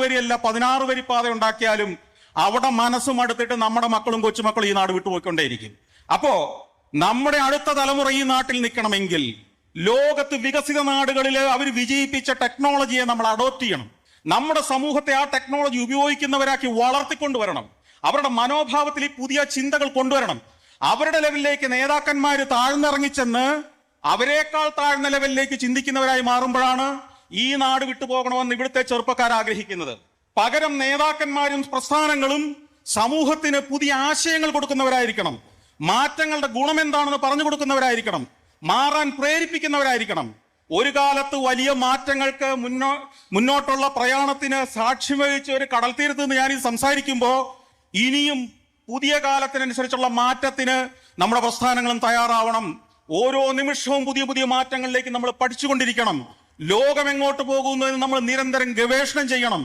വരിയല്ല 16 വരി പാത ഉണ്ടാക്കിയാലും അവിടെ മനസ്സും അടുത്തിട്ട് നമ്മുടെ മക്കളും കൊച്ചുമക്കളും ഈ നാട് വിട്ടുപോയിക്കൊണ്ടേയിരിക്കും. അപ്പോ നമ്മുടെ അടുത്ത തലമുറ ഈ നാട്ടിൽ നിൽക്കണമെങ്കിൽ ലോകത്ത് വികസിത നാടുകളിൽ അവർ വിജയിപ്പിച്ച ടെക്നോളജിയെ നമ്മൾ അഡോപ്റ്റ് ചെയ്യണം. നമ്മുടെ സമൂഹത്തെ ആ ടെക്നോളജി ഉപയോഗിക്കുന്നവരാക്കി വളർത്തിക്കൊണ്ടുവരണം. അവരുടെ മനോഭാവത്തിൽ ഈ പുതിയ ചിന്തകൾ കൊണ്ടുവരണം. അവരുടെ ലെവലിലേക്ക് നേതാക്കന്മാർ താഴ്ന്നിറങ്ങിച്ചെന്ന് അവരെക്കാൾ താഴ്ന്ന ലെവലിലേക്ക് ചിന്തിക്കുന്നവരായി മാറുമ്പോഴാണ് ഈ നാട് വിട്ടുപോകണമെന്ന് ഇവിടുത്തെ ചെറുപ്പക്കാർ ആഗ്രഹിക്കുന്നത്. പകരം നേതാക്കന്മാരും പ്രസ്ഥാനങ്ങളും സമൂഹത്തിന് പുതിയ ആശയങ്ങൾ കൊടുക്കുന്നവരായിരിക്കണം. മാറ്റങ്ങളുടെ ഗുണമെന്താണെന്ന് പറഞ്ഞു കൊടുക്കുന്നവരായിരിക്കണം. മാറാൻ പ്രേരിപ്പിക്കുന്നവരായിരിക്കണം. ഒരു കാലത്ത് വലിയ മാറ്റങ്ങൾക്ക് മുന്നോട്ടുള്ള പ്രയാണത്തിന് സാക്ഷ്യം വഹിച്ച ഒരു കടൽ തീരത്ത് നിന്ന് ഞാൻ സംസാരിക്കുമ്പോൾ ഇനിയും പുതിയ കാലത്തിനനുസരിച്ചുള്ള മാറ്റത്തിന് നമ്മുടെ പ്രസ്ഥാനങ്ങളും തയ്യാറാവണം. ഓരോ നിമിഷവും പുതിയ പുതിയ മാറ്റങ്ങളിലേക്ക് നമ്മൾ പഠിച്ചുകൊണ്ടിരിക്കണം. ലോകം എങ്ങോട്ട് പോകുന്നു എന്ന് നമ്മൾ നിരന്തരം ഗവേഷണം ചെയ്യണം.